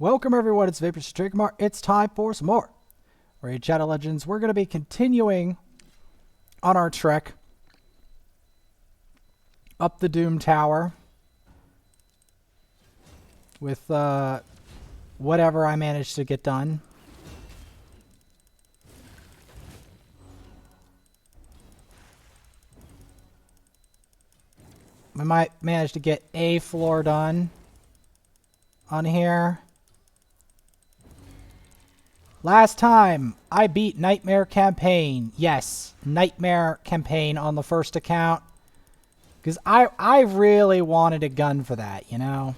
Welcome everyone, it's Vapor Trademark. It's time for some more Raid Shadow Legends. We're going to be continuing on our trek up the Doom Tower with whatever I managed to get done. I might manage to get a floor done on here. Last time, I beat Nightmare Campaign. Yes, Nightmare Campaign on the first account. Because I really wanted a gun for that, you know?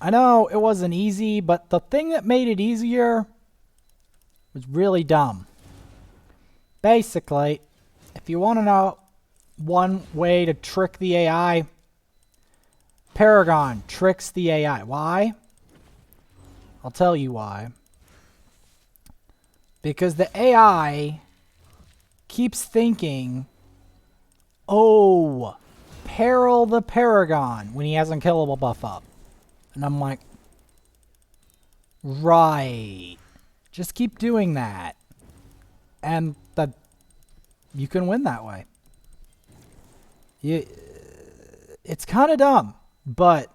I know it wasn't easy, but the thing that made it easier was really dumb. Basically, if you want to know one way to trick the AI, Paragon tricks the AI. Why? I'll tell you why. Because the AI keeps thinking, oh, Peril the Paragon, when he has Unkillable buff up. And I'm like, right. Just keep doing that. And you can win that way. It's kind of dumb, but,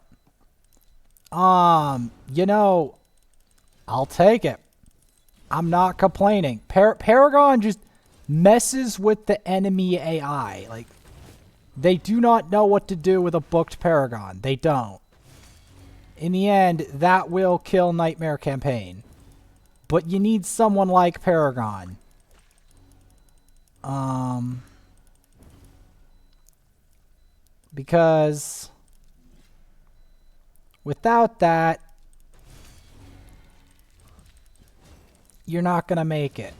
you know, I'll take it. I'm not complaining. Paragon just messes with the enemy AI. Like, they do not know what to do with a booked Paragon. They don't. In the end, that will kill Nightmare Campaign. But you need someone like Paragon. Because without that, you're not going to make it.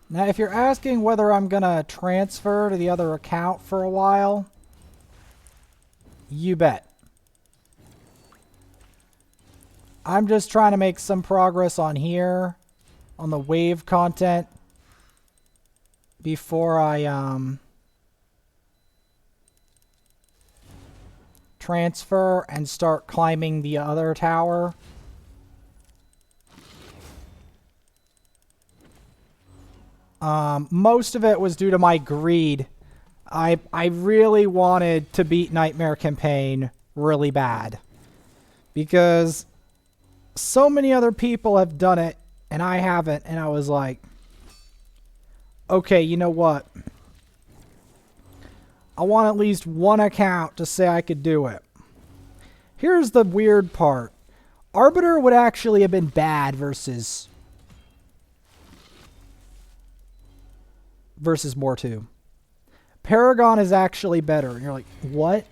Now, if you're asking whether I'm going to transfer to the other account for a while, you bet. I'm just trying to make some progress on here, on the wave content, before I transfer and start climbing the other tower. Most of it was due to my greed. I really wanted to beat Nightmare Campaign really bad. Because so many other people have done it, and I haven't, and I was like, okay, you know what? I want at least one account to say I could do it. Here's the weird part. Arbiter would actually have been bad versus Mortu. Paragon is actually better. And you're like, what?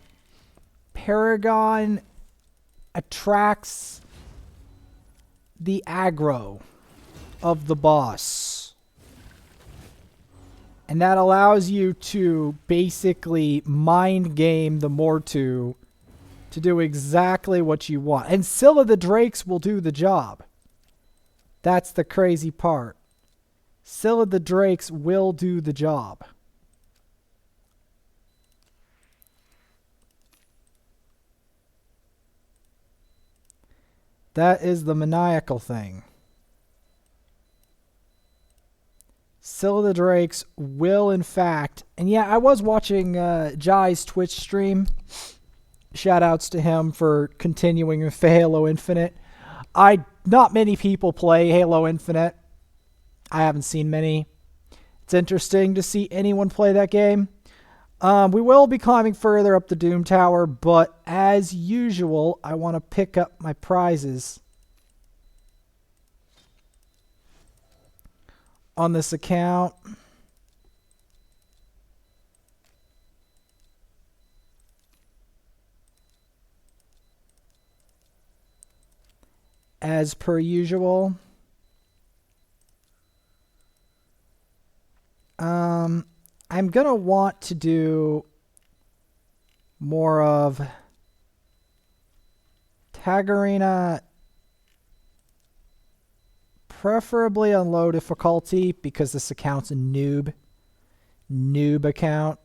Paragon attracts the aggro of the boss. And that allows you to basically mind game the Mortu to do exactly what you want. And Scylla the Drakes will do the job. That's the crazy part. Scylla the Drakes will do the job. That is the maniacal thing. Scylla the Drakes will, in fact... And yeah, I was watching Jai's Twitch stream. Shoutouts to him for continuing with Halo Infinite. Not many people play Halo Infinite. I haven't seen many. It's interesting to see anyone play that game. We will be climbing further up the Doom Tower, but as usual, I want to pick up my prizes on this account. As per usual. I'm going to want to do more of Tag Arena, preferably on low difficulty because this account's a noob account.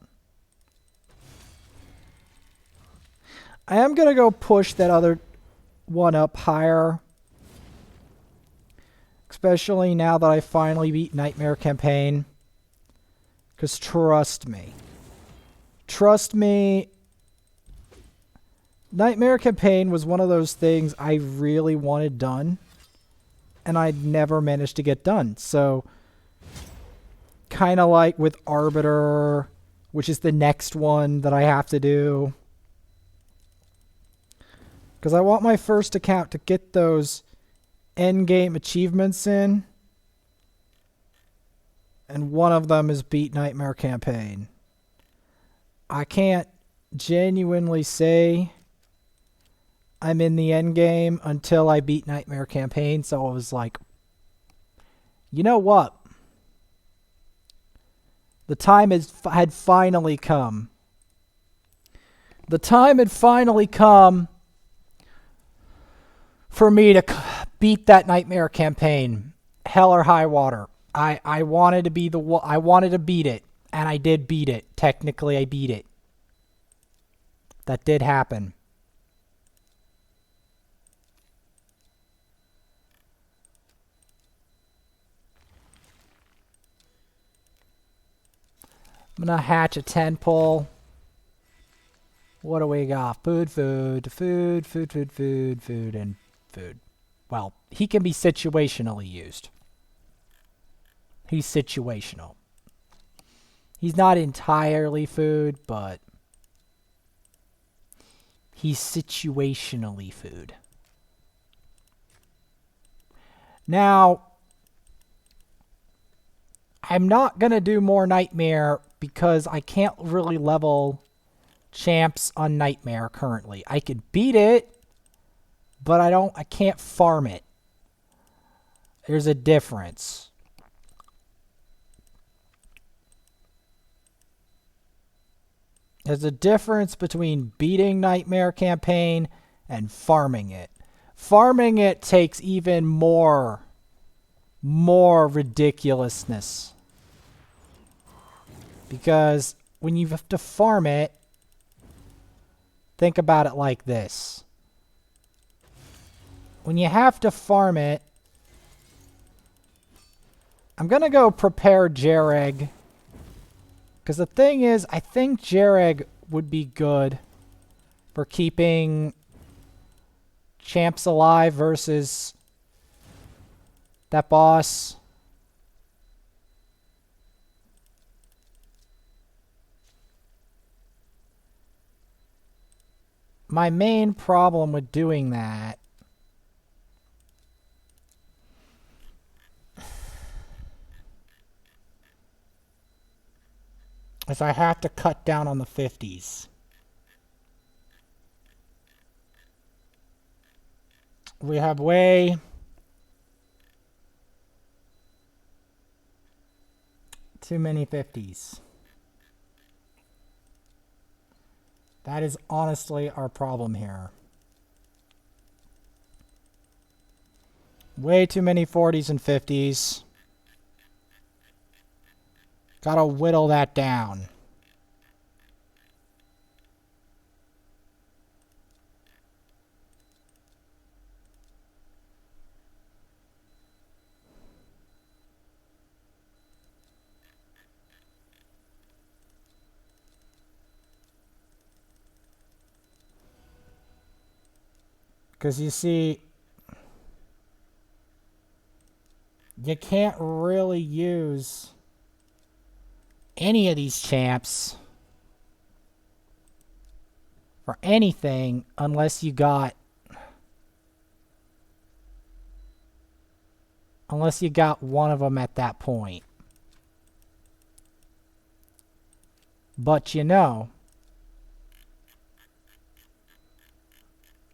I am going to go push that other one up higher. Especially now that I finally beat Nightmare Campaign. Because trust me, Nightmare Campaign was one of those things I really wanted done, and I never managed to get done. So, kind of like with Arbiter, which is the next one that I have to do. Because I want my first account to get those endgame achievements in. And one of them is beat Nightmare Campaign. I can't genuinely say I'm in the end game until I beat Nightmare Campaign, so I was like, you know what? The time had finally come. The time had finally come for me to beat that Nightmare Campaign. Hell or high water. I wanted to be I wanted to beat it, and I did beat it. Technically, I beat it. That did happen. I'm gonna hatch a 10 pull. What do we got? Food, and food. Well, he can be situationally used. He's situational. He's not entirely food, but he's situationally food. Now, I'm not going to do more Nightmare because I can't really level champs on Nightmare currently. I could beat it, but I can't farm it. There's a difference. There's a difference between beating Nightmare Campaign and farming it. Farming it takes even more ridiculousness. Because when you have to farm it, think about it like this. When you have to farm it, I'm going to go prepare Jereg. Because the thing is, I think Jereg would be good for keeping champs alive versus that boss. My main problem with doing that is I have to cut down on the 50s. We have way too many 50s. That is honestly our problem here. Way too many 40s and 50s. Gotta whittle that down. Because you see, you can't really use any of these champs for anything unless you got one of them at that point. But you know,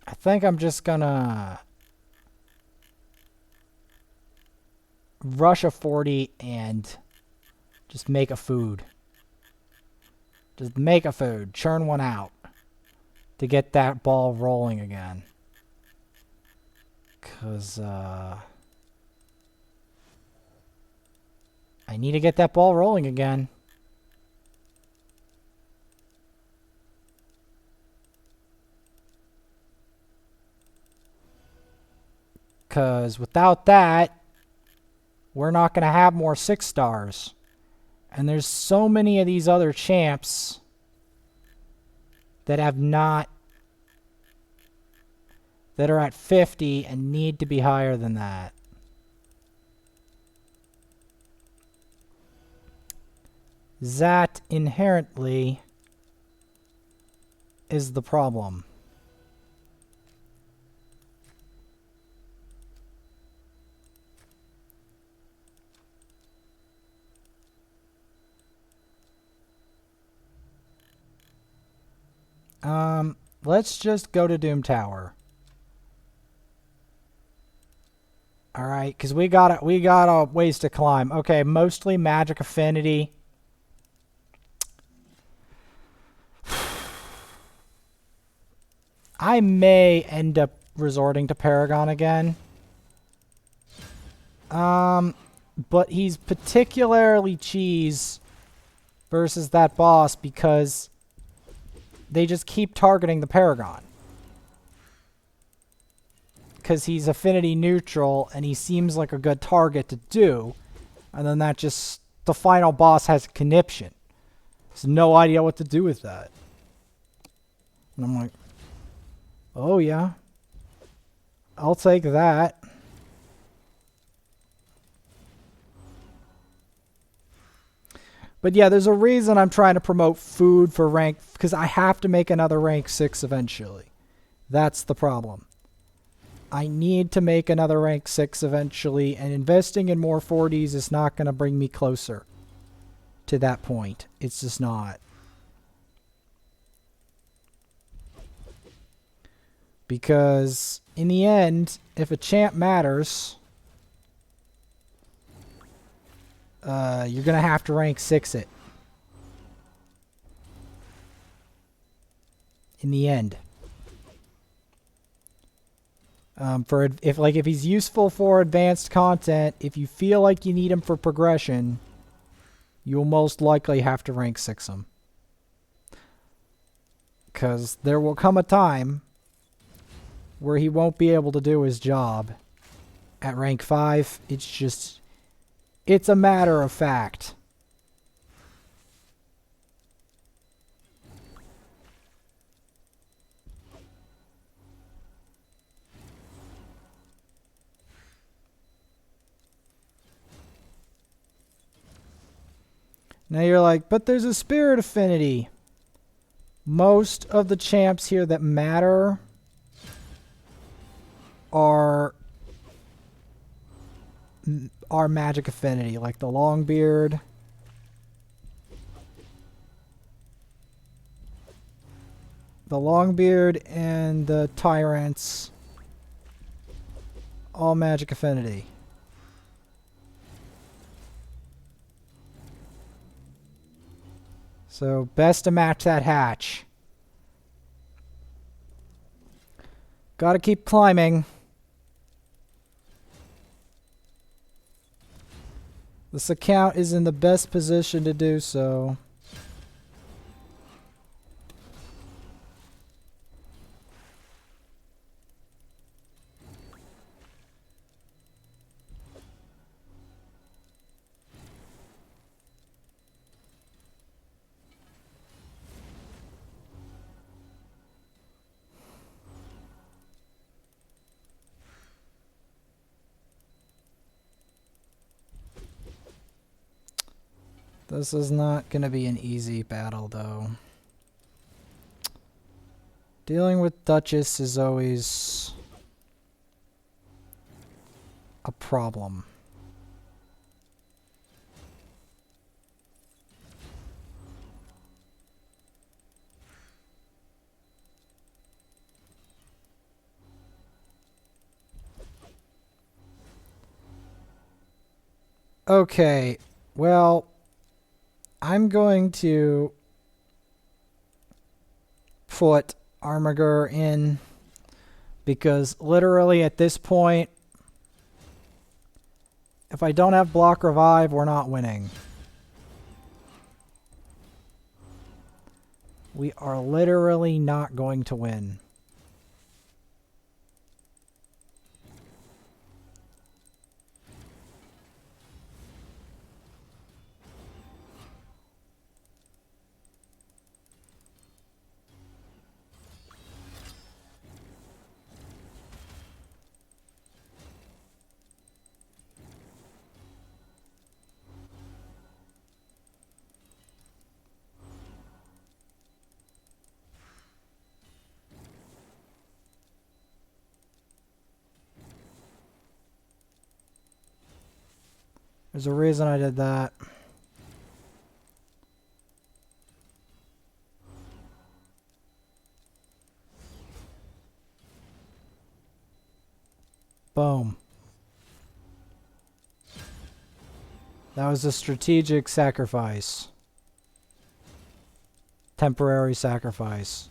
I think I'm just gonna rush a 40 and just make a food. Just make a food. Churn one out to get that ball rolling again. Because, I need to get that ball rolling again. Because without that, we're not going to have more 6 stars. And there's so many of these other champs that have not, that are at 50 and need to be higher than that. That inherently is the problem. Let's just go to Doom Tower. All right, because we got a ways to climb. Okay, mostly magic affinity. I may end up resorting to Paragon again. But he's particularly cheese versus that boss because they just keep targeting the Paragon. Because he's affinity neutral and he seems like a good target to do. And then that just, the final boss has a conniption. Has no idea what to do with that. And I'm like, oh yeah, I'll take that. But yeah, there's a reason I'm trying to promote food for rank, because I have to make another rank 6 eventually. That's the problem. I need to make another rank 6 eventually, and investing in more 40s is not going to bring me closer to that point. It's just not. Because in the end, if a champ matters, you're going to have to rank 6 it. In the end. If he's useful for advanced content, if you feel like you need him for progression, you'll most likely have to rank 6 him. Because there will come a time where he won't be able to do his job. At rank 5, it's a matter of fact. Now you're like, but there's a spirit affinity. Most of the champs here that matter are magic affinity, like the Longbeard. The Longbeard and the Tyrants. All magic affinity. So best to match that hatch. Gotta keep climbing. This account is in the best position to do so. This is not going to be an easy battle, though. Dealing with Duchess is always a problem. Okay, well, I'm going to put Armiger in because literally at this point, if I don't have block revive, we're not winning. We are literally not going to win. There's a reason I did that. Boom. That was a strategic sacrifice. Temporary sacrifice.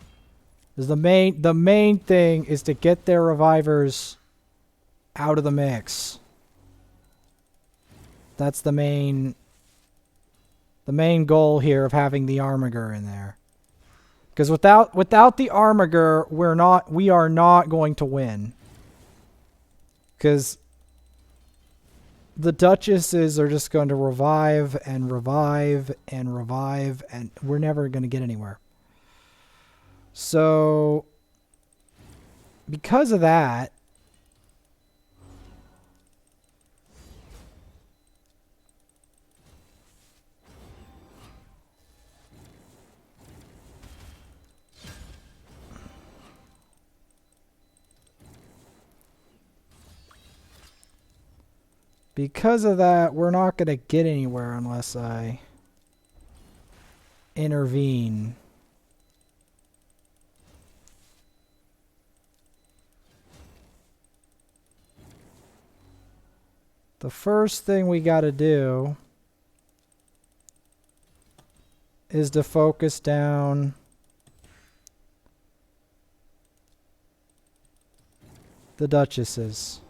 The main thing is to get their revivers out of the mix. That's the main goal here of having the Armiger in there. Because without the Armiger, we are not going to win. Because the Duchesses are just going to revive and revive and revive, and we're never going to get anywhere. So, because of that, we're not going to get anywhere unless I intervene. The first thing we got to do is to focus down the Duchesses.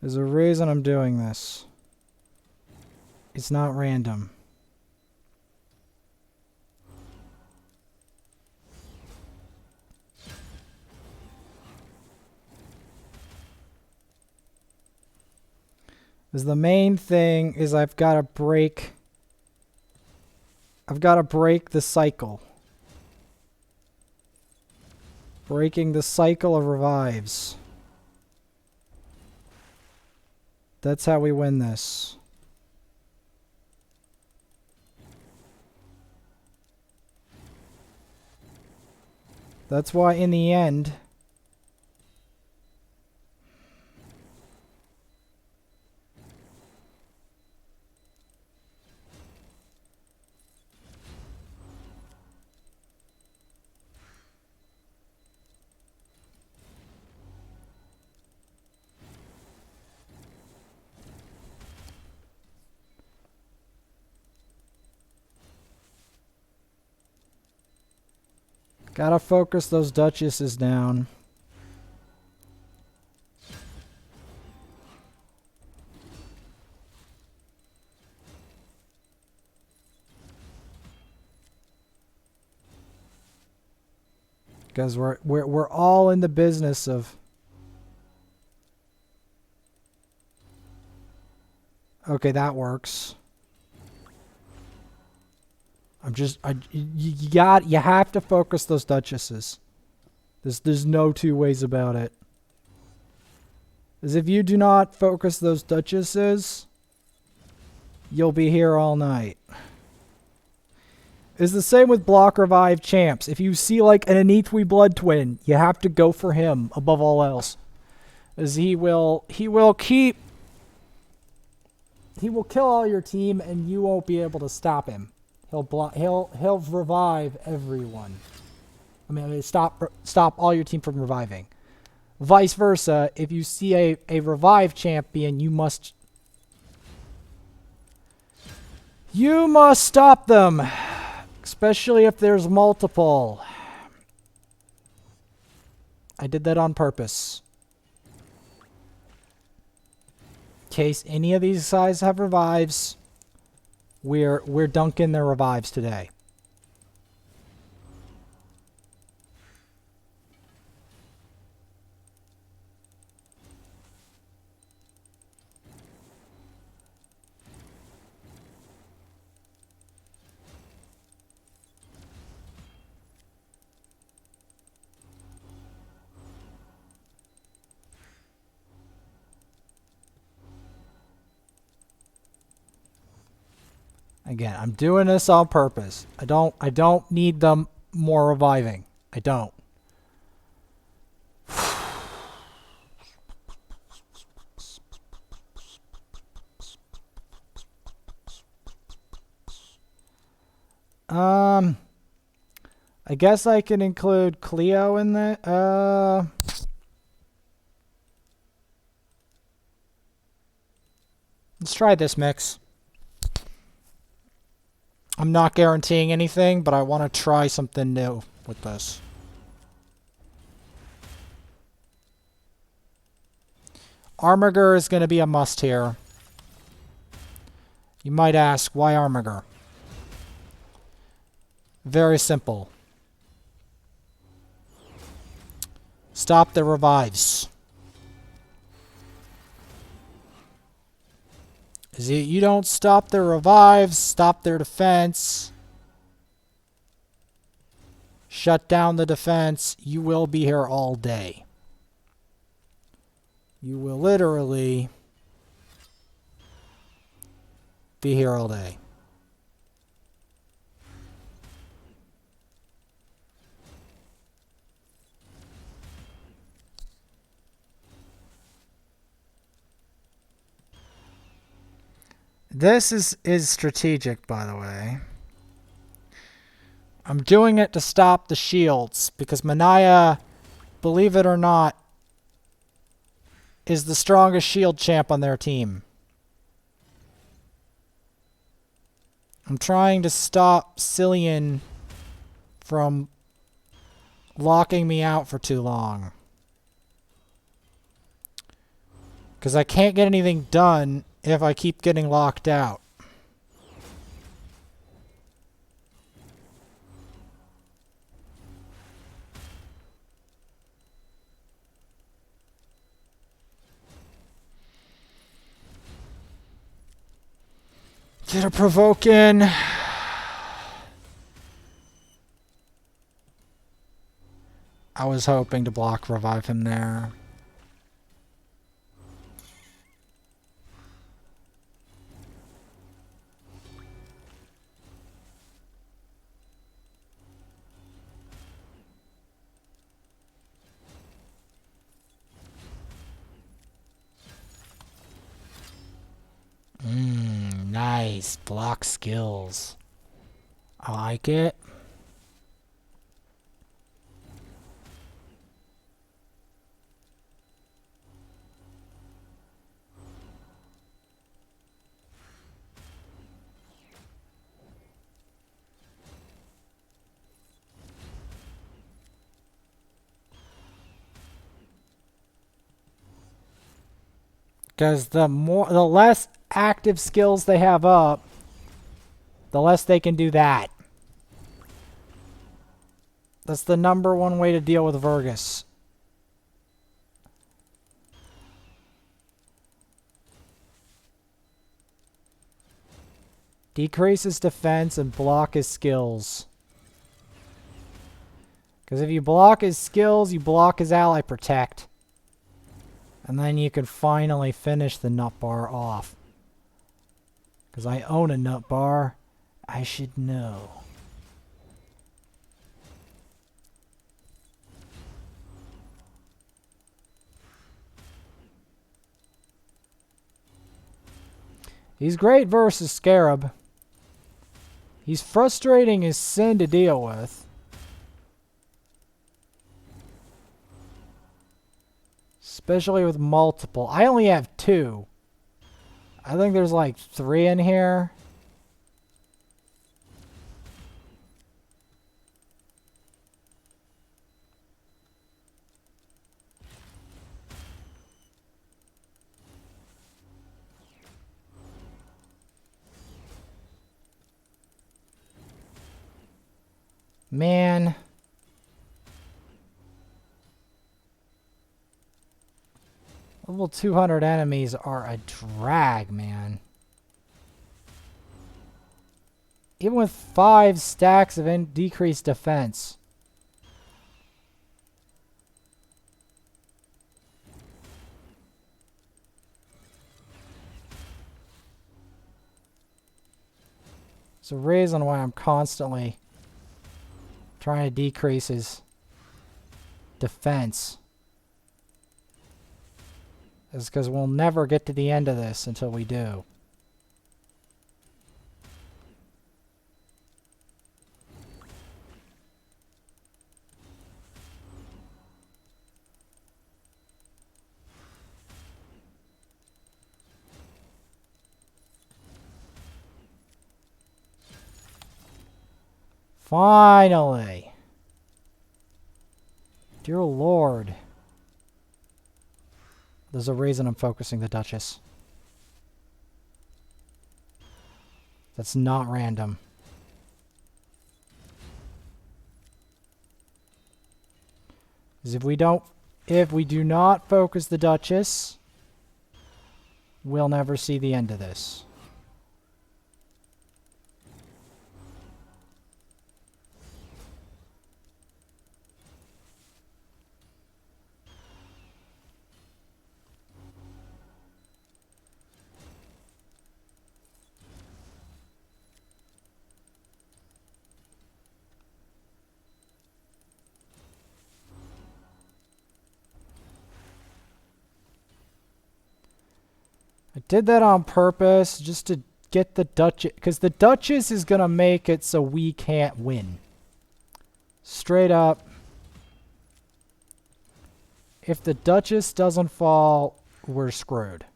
There's a reason I'm doing this. It's not random. Because the main thing is I've got to break the cycle. Breaking the cycle of revives. That's how we win this. That's why in the end, gotta focus those Duchesses down. Because we're all in the business of. Okay, that works. You have to focus those Duchesses. There's no two ways about it. Because if you do not focus those Duchesses, you'll be here all night. It's the same with block revive champs. If you see like an Anithwi blood twin, you have to go for him above all else. As he will kill all your team and you won't be able to stop him. He'll revive everyone. I mean, stop all your team from reviving. Vice versa, if you see a revive champion, you must stop them, especially if there's multiple. I did that on purpose. In case any of these guys have revives, we're dunking their revives today. Again, I'm doing this on purpose. I don't need them more reviving. I don't. I guess I can include Cleo in the let's try this mix. I'm not guaranteeing anything, but I want to try something new with this. Armiger is going to be a must here. You might ask, why Armiger? Very simple. Stop the revives. You don't stop their revives, stop their defense, shut down the defense, you will be here all day. You will literally be here all day. This is strategic, by the way. I'm doing it to stop the shields, because Manaya, believe it or not, is the strongest shield champ on their team. I'm trying to stop Cillian from locking me out for too long. Because I can't get anything done if I keep getting locked out. Get a provoke in. I was hoping to block revive him there. Nice. Block skills. I like it. Because the less active skills they have up, the less they can do that. That's the #1 way to deal with Vergus. Decrease his defense and block his skills. Because if you block his skills, you block his ally protect. And then you can finally finish the nut bar off. Because I own a nut bar. I should know. He's great versus Scarab. He's frustrating as sin to deal with. Especially with multiple. I only have 2. I think there's like 3 in here. Man. Level 200 enemies are a drag, man. Even with 5 stacks of decreased defense. There's a reason why I'm constantly trying to decrease his defense. It's because we'll never get to the end of this until we do. Finally! Dear Lord. There's a reason I'm focusing the Duchess. That's not random. Because if we do not focus the Duchess, we'll never see the end of this. I did that on purpose just to get the Duchess, because the Duchess is going to make it so we can't win. Straight up. If the Duchess doesn't fall, we're screwed.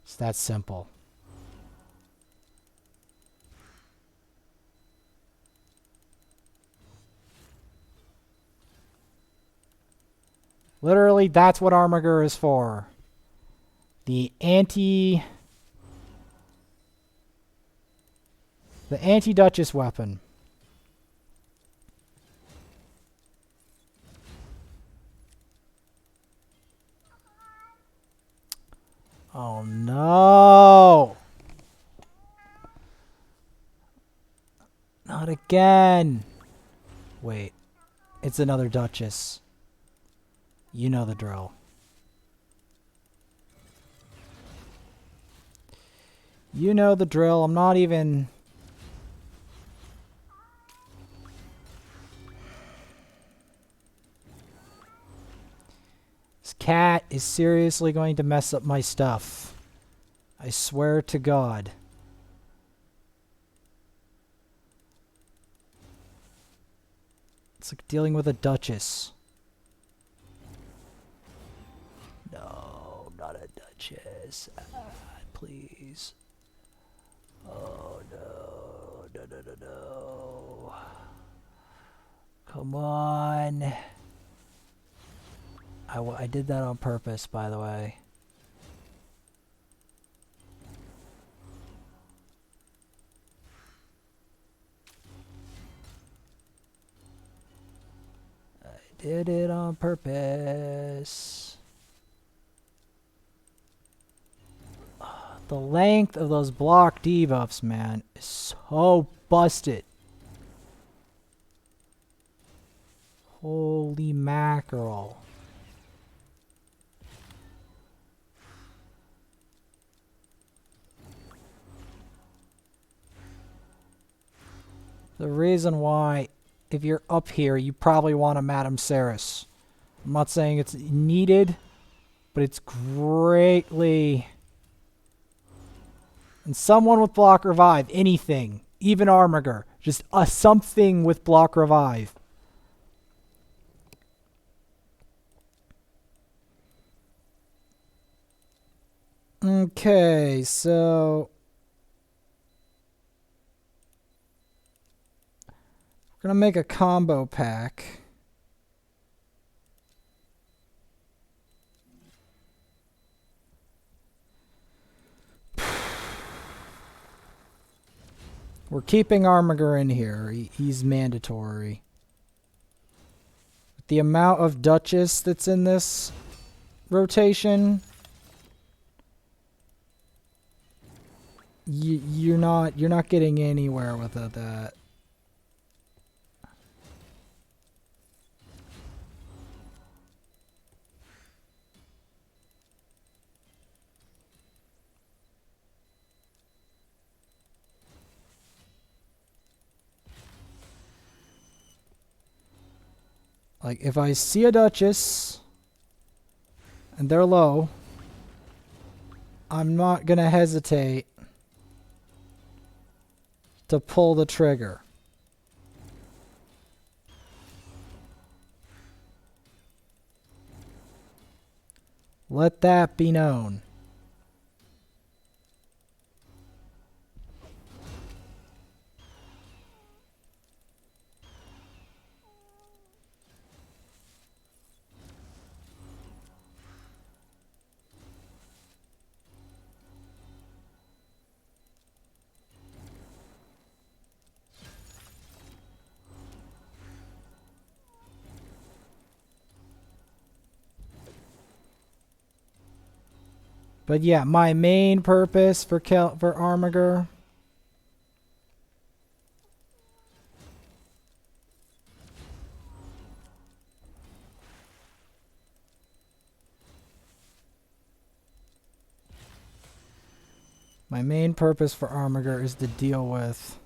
It's that simple. Literally, that's what Armiger is for. The anti-Duchess weapon. Oh no! Not again! Wait, it's another Duchess. You know the drill. You know the drill. I'm not even... This cat is seriously going to mess up my stuff. I swear to God. It's like dealing with a Duchess. No, not a Duchess. Please. Oh no, no. Come on. I did that on purpose, by the way. I did it on purpose. The length of those block debuffs, man, is so busted. Holy mackerel. The reason why, if you're up here, you probably want a Madame Ceres. I'm not saying it's needed, but it's greatly... And someone with block revive, anything, even Armiger, just something with block revive. Okay, so we're gonna make a combo pack. We're keeping Armiger in here. He's mandatory. The amount of Duchess that's in this rotation, you're not getting anywhere without that. Like, if I see a Duchess and they're low, I'm not going to hesitate to pull the trigger. Let that be known. But yeah, my main purpose for Armiger is to deal with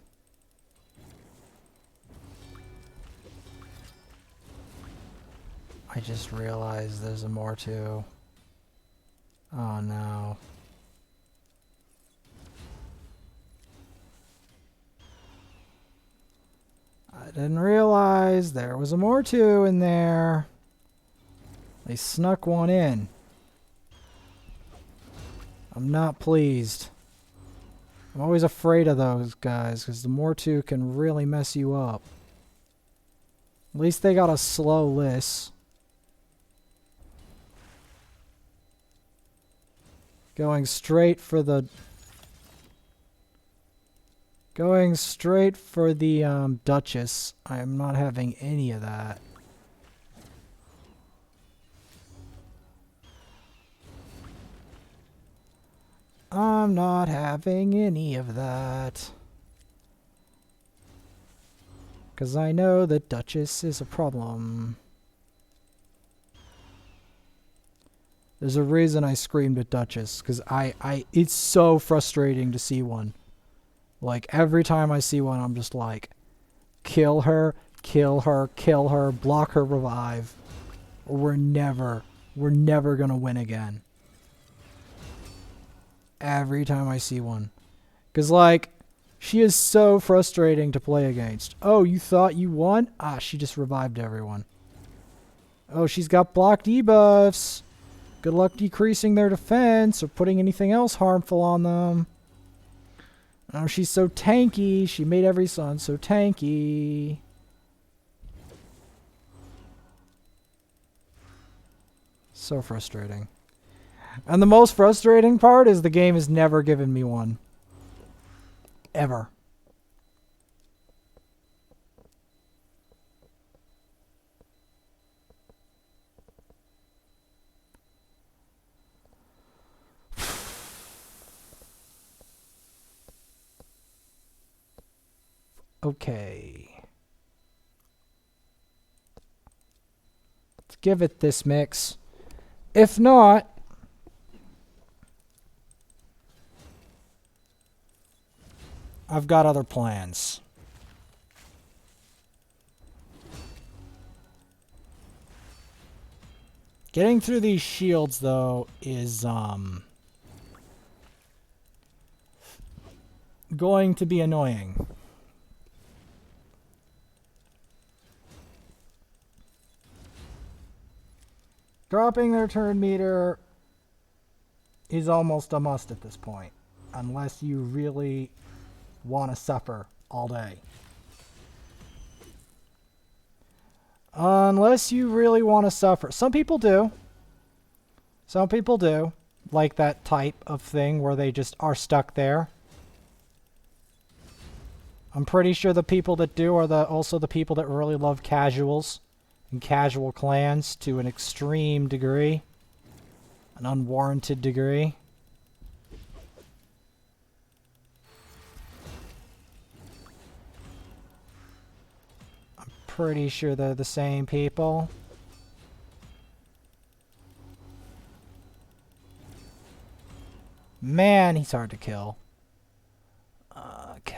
I just realized there's a more to. Oh no. I didn't realize there was a more to in there. They snuck one in. I'm not pleased. I'm always afraid of those guys because the more to can really mess you up. At least they got a slow list. Going straight for the Duchess. I am not having any of that. I'm not having any of that. Because I know that Duchess is a problem. There's a reason I screamed at Duchess, because it's so frustrating to see one. Like, every time I see one, I'm just like, kill her, kill her, kill her, block her revive. Or we're never gonna win again. Every time I see one. Because, like, she is so frustrating to play against. Oh, you thought you won? Ah, she just revived everyone. Oh, she's got block debuffs. Good luck decreasing their defense or putting anything else harmful on them. Oh, she's so tanky. She made every son so tanky. So frustrating. And the most frustrating part is the game has never given me one. Ever. Okay. Let's give it this mix. If not, I've got other plans. Getting through these shields, though, is going to be annoying. Dropping their turn meter is almost a must at this point, unless you really want to suffer all day. Unless you really want to suffer. Some people do. Some people do. Like that type of thing where they just are stuck there. I'm pretty sure the people that do are also the people that really love casuals and casual clans to an extreme degree. An unwarranted degree. I'm pretty sure they're the same people. Man, he's hard to kill. Okay.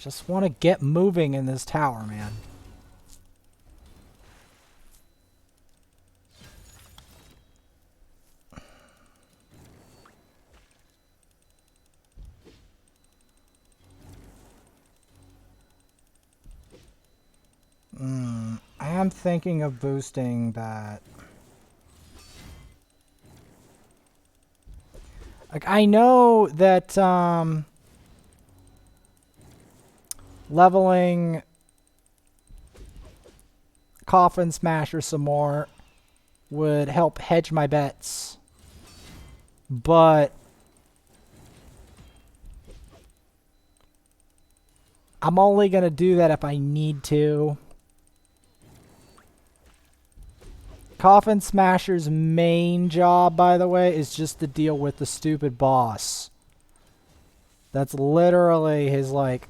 Just want to get moving in this tower, man. I am thinking of boosting that. Like, I know that leveling Coffin Smasher some more would help hedge my bets. But I'm only going to do that if I need to. Coffin Smasher's main job, by the way, is just to deal with the stupid boss. That's literally his, like,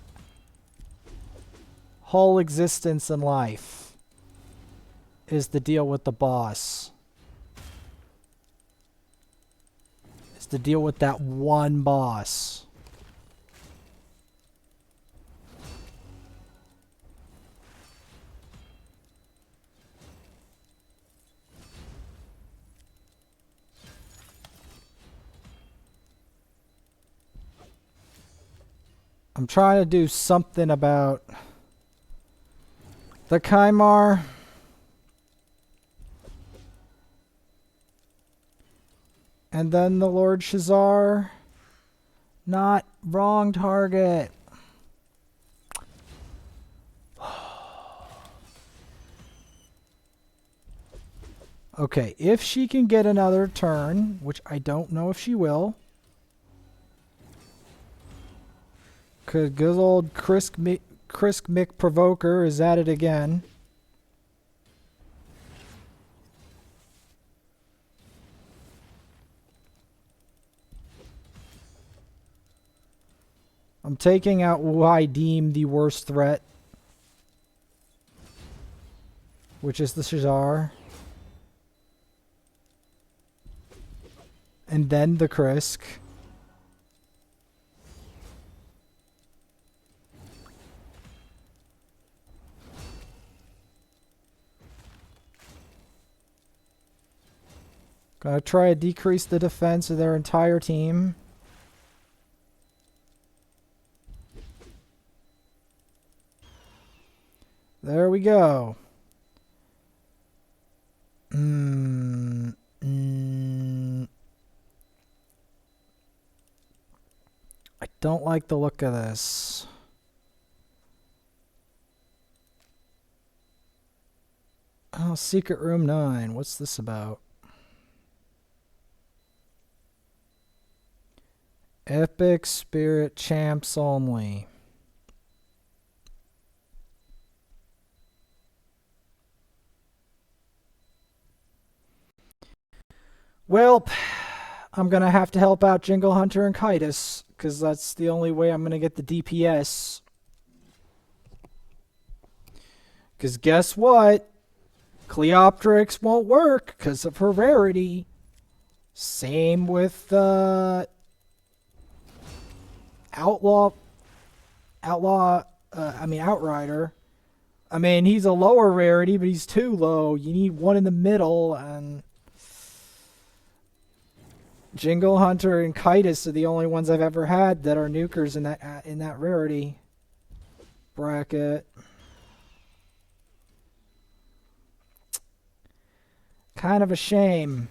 whole existence in life is to deal with the boss. Is to deal with that one boss. I'm trying to do something about the Kymar. And then the Lord Shazar. Not wrong target. Okay, if she can get another turn, which I don't know if she will. Because good old Krisk Mick Provoker is at it again. I'm taking out who I deem the worst threat, which is the Shazar. And then the Krisk. Gotta try to decrease the defense of their entire team. There we go. I don't like the look of this. Oh, Secret Room 9. What's this about? Epic Spirit Champs only. Well, I'm going to have to help out Jingle Hunter and Kitus, because that's the only way I'm going to get the DPS. Because guess what? Cleopterix won't work because of her rarity. Same with Outrider. I mean, he's a lower rarity, but he's too low. You need one in the middle, and Jingle Hunter and Kitus are the only ones I've ever had that are nukers in that rarity bracket. Kind of a shame.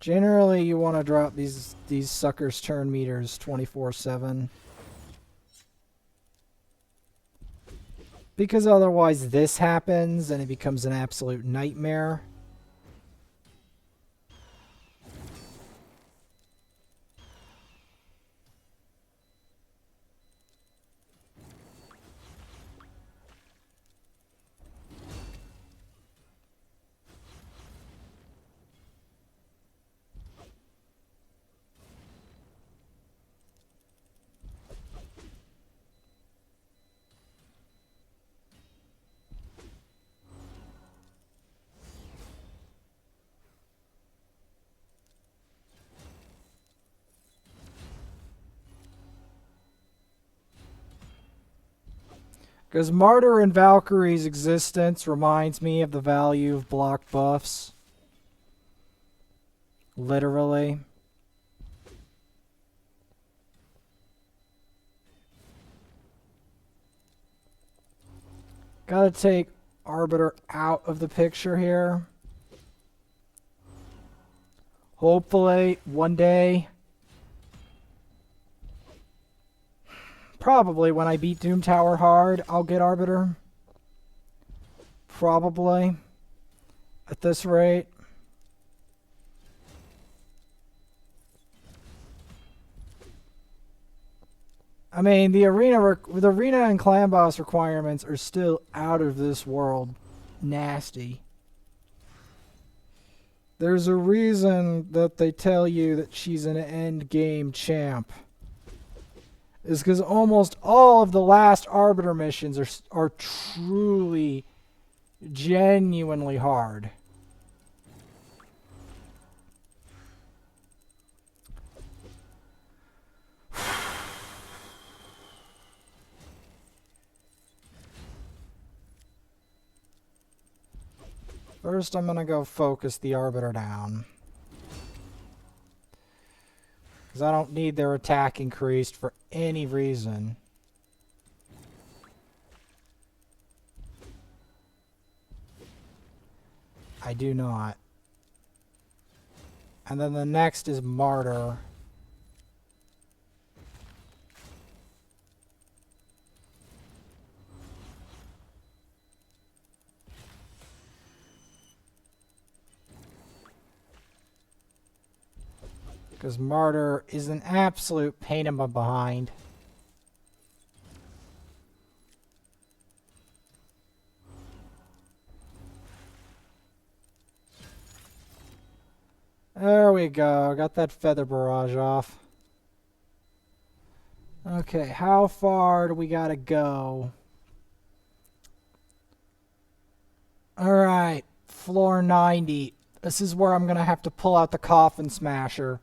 Generally, you want to drop these suckers' turn meters 24/7. Because otherwise this happens and it becomes an absolute nightmare. Because Martyr and Valkyrie's existence reminds me of the value of block buffs. Literally. Gotta take Arbiter out of the picture here. Hopefully, one day, probably when I beat Doom Tower hard, I'll get Arbiter. Probably. At this rate. I mean, the arena and clan boss requirements are still out of this world nasty. There's a reason that they tell you that she's an end game champ. Is because almost all of the last Arbiter missions are truly, genuinely hard. First, I'm going to go focus the Arbiter down. Because I don't need their attack increased for any reason. I do not. And then the next is Martyr. Because Martyr is an absolute pain in my behind. There we go. Got that feather barrage off. Okay, how far do we gotta go? Alright, floor 90. This is where I'm gonna have to pull out the coffin smasher.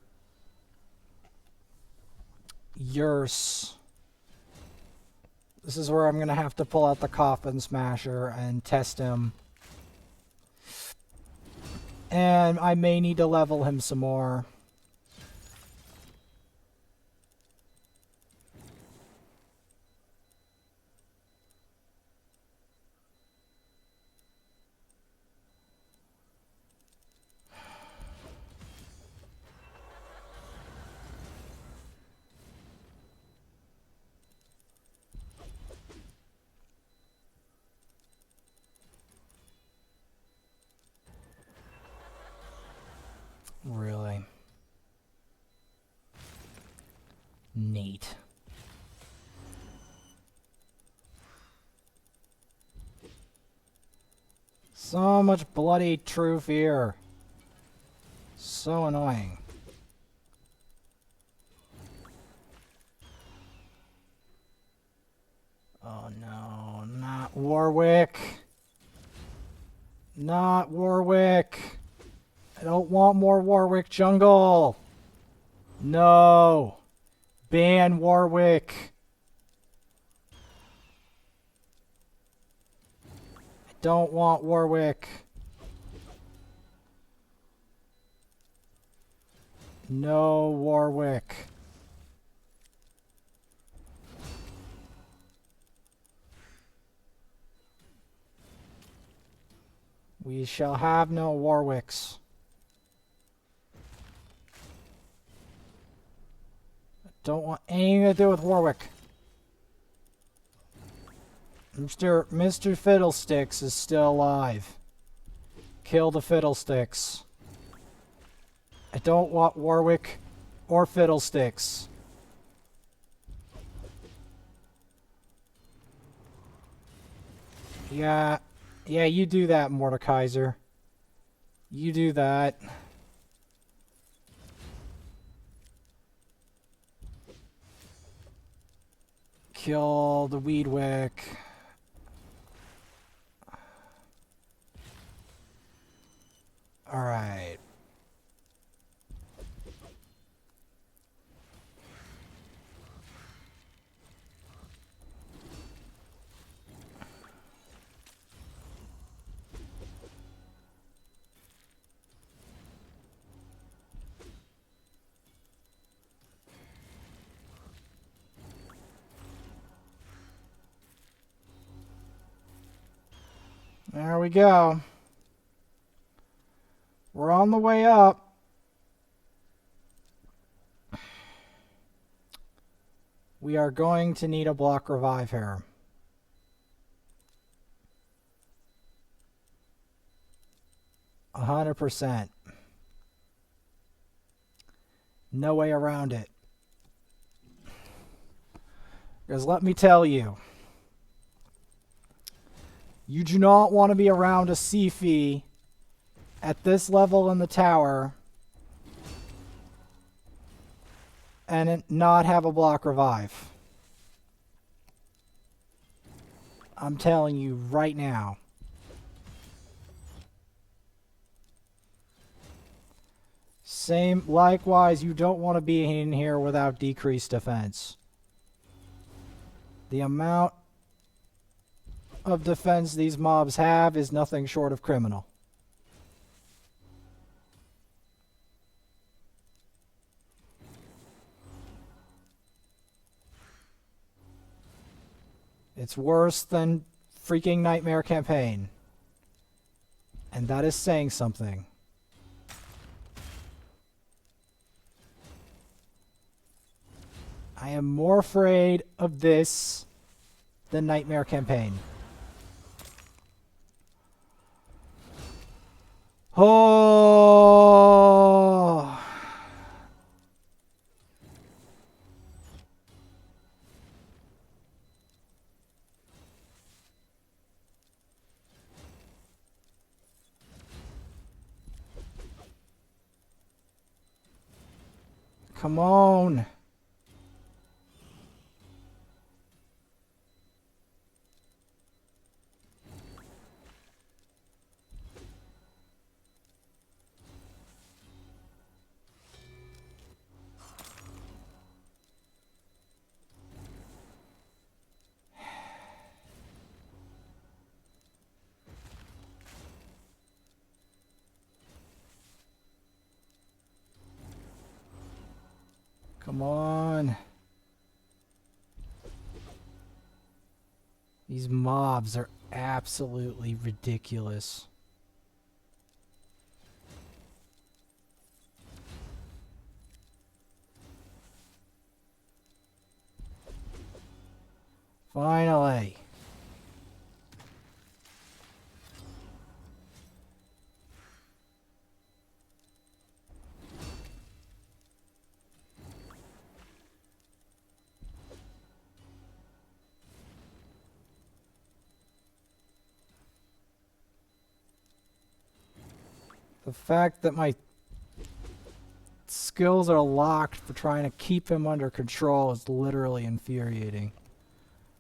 This is where I'm going to have to pull out the coffin smasher and test him. And I may need to level him some more. Really? Neat. So much bloody true fear. So annoying. Oh no, not Warwick. Not Warwick. I don't want more Warwick jungle. No. Ban Warwick. I don't want Warwick. No Warwick. We shall have no Warwicks. Don't want anything to do with Warwick. Mr. Fiddlesticks is still alive. Kill the Fiddlesticks. I don't want Warwick or Fiddlesticks. Yeah, you do that, Mordekaiser. You do that. Kill the Weedwick. Alright. There we go. We're on the way up. We are going to need a block revive here. A 100%. No way around it. Because let me tell you, you do not want to be around a Sifi at this level in the tower and not have a block revive. I'm telling you right now. Same, likewise, you don't want to be in here without decreased defense. The amount of defense these mobs have is nothing short of criminal. It's worse than freaking Nightmare Campaign. And that is saying something. I am more afraid of this than Nightmare Campaign. Oh! Come on. Come on. These mobs are absolutely ridiculous. Finally. The fact that my skills are locked for trying to keep him under control is literally infuriating.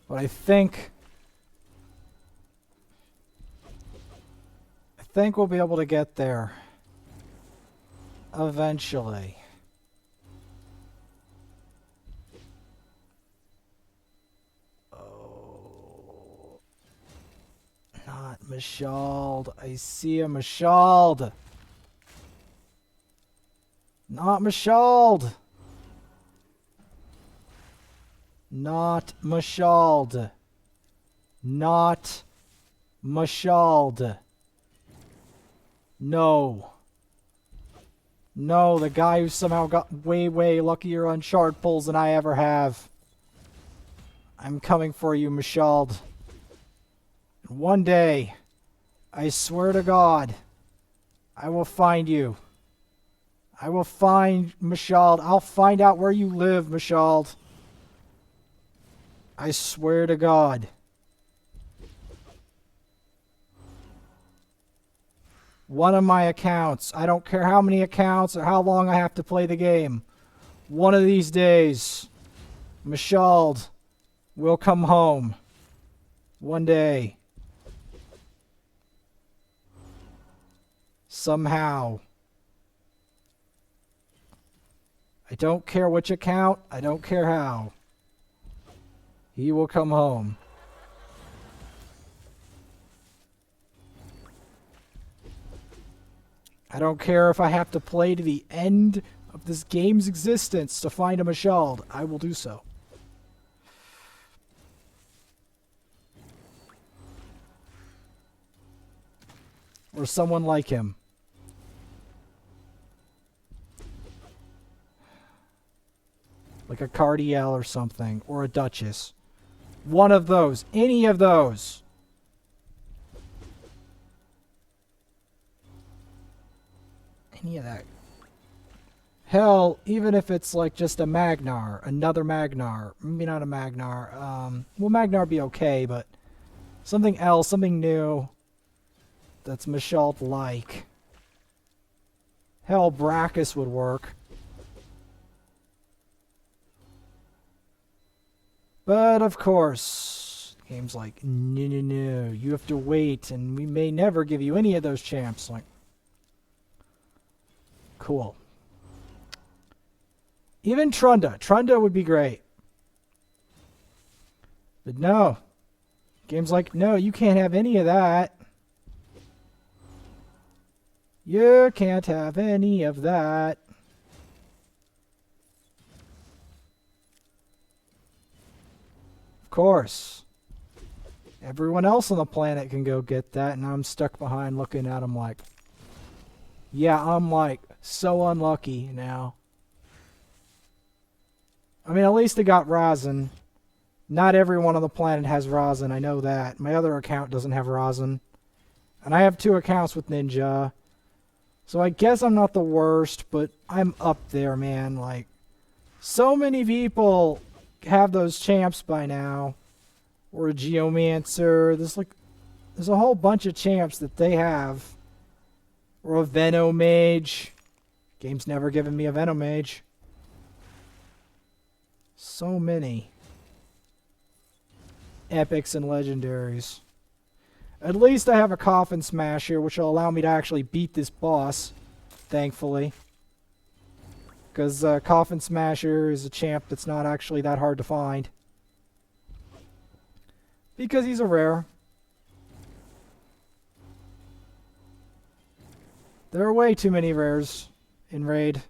But I think we'll be able to get there eventually. Oh, not Mashald. I see a Mashald. Not Mashald. Not Mashald. Not Mashald. No. No, the guy who somehow got way, way luckier on shard pulls than I ever have. I'm coming for you, Mashald. One day, I swear to God, I will find you. I will find Mashald. I'll find out where you live, Mashald. I swear to God. One of my accounts. I don't care how many accounts or how long I have to play the game. One of these days, Mashald will come home. One day. Somehow. I don't care which account. I don't care how. He will come home. I don't care if I have to play to the end of this game's existence to find a Mashald. I will do so. Or someone like him. Like a Cardiel or something. Or a Duchess. One of those. Any of those. Any of that. Hell, even if it's like just a Magnar. Another Magnar. Maybe not a Magnar. Well, Magnar would be okay, but something else. Something new. That's Mashalt-like. Hell, Brachus would work. But, of course, the game's like, no, you have to wait, and we may never give you any of those champs. Like, cool. Even Trunda. Trunda would be great. But no. Game's like, no, you can't have any of that. You can't have any of that. Of course. Everyone else on the planet can go get that, and I'm stuck behind looking at them like, yeah, I'm like so unlucky now. I mean, at least I got Rosin. Not everyone on the planet has Rosin, I know that. My other account doesn't have Rosin. And I have 2 accounts with Ninja. So I guess I'm not the worst, but I'm up there, man. Like, so many people have those champs by now. Or a Geomancer. There's a whole bunch of champs that they have. Or a Venomage. Game's never given me a Venomage. So many. Epics and legendaries. At least I have a Coffin Smasher, which will allow me to actually beat this boss. Thankfully. Because Coffin Smasher is a champ that's not actually that hard to find. Because he's a rare. There are way too many rares in Raid.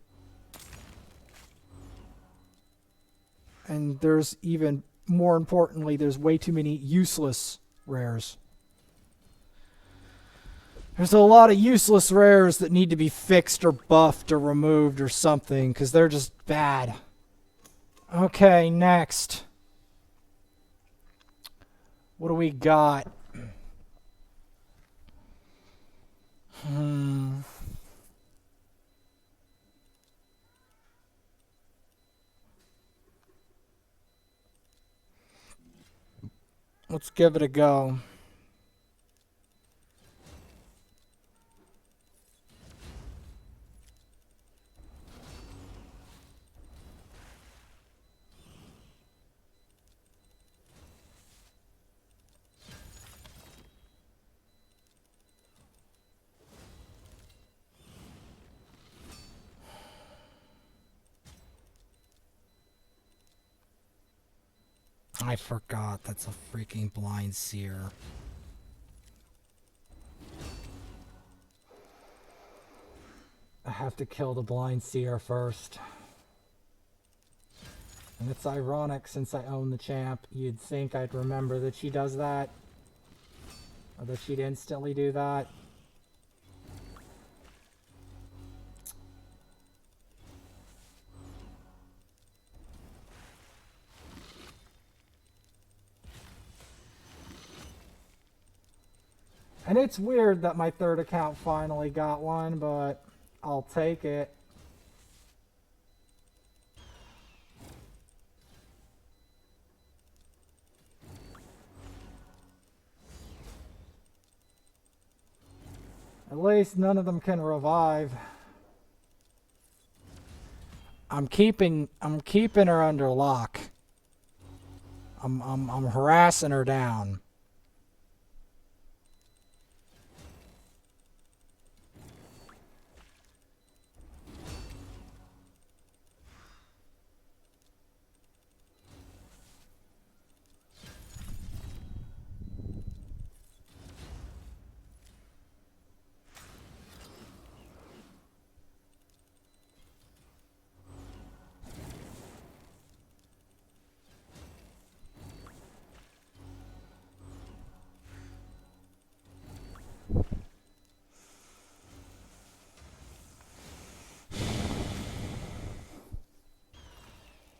And there's even more importantly, there's way too many useless rares. There's a lot of useless rares that need to be fixed or buffed or removed or something because they're just bad. Okay, next. What do we got? Let's give it a go. I forgot that's a freaking blind seer. I have to kill the blind seer first. And it's ironic since I own the champ, you'd think I'd remember that she does that. Or that she'd instantly do that. And it's weird that my third account finally got one, but I'll take it. At least none of them can revive. I'm keeping her under lock. I'm harassing her down.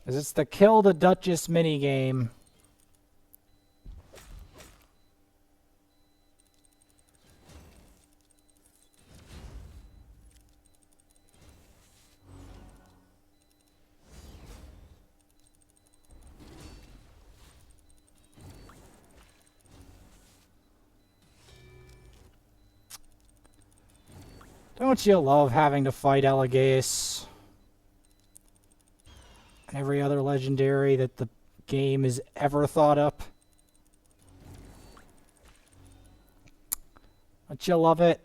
'Cause it's the Kill the Duchess minigame. Don't you love having to fight Elegaeus and every other legendary that the game has ever thought up? Don't you love it?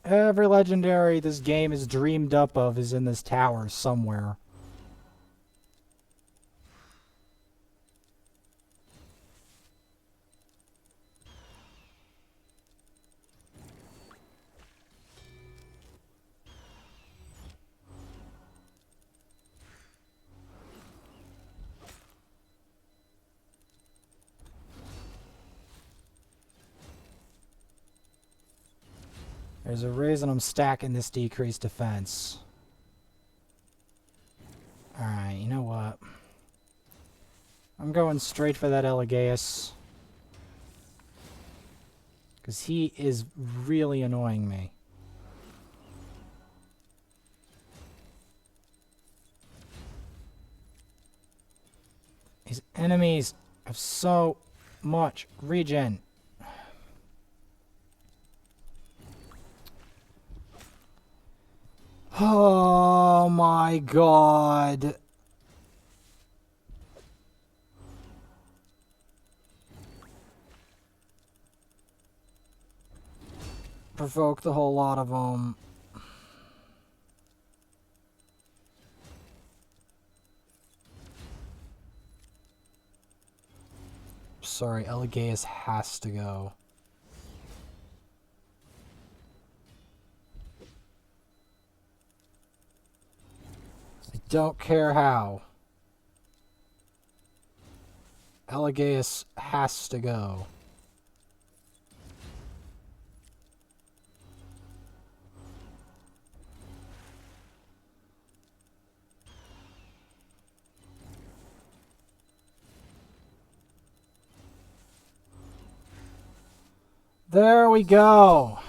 Every legendary this game is dreamed up of is in this tower somewhere. There's a reason I'm stacking this decreased defense. Alright, you know what? I'm going straight for that Elegaeus. Because he is really annoying me. His enemies have so much regen. Oh my god. Provoked a whole lot of them. Sorry, Elegaeus has to go. I don't care how. Elegaeus has to go. There we go.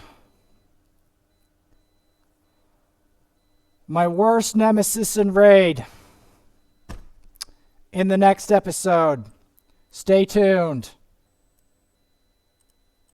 My worst nemesis in Raid. In the next episode. Stay tuned.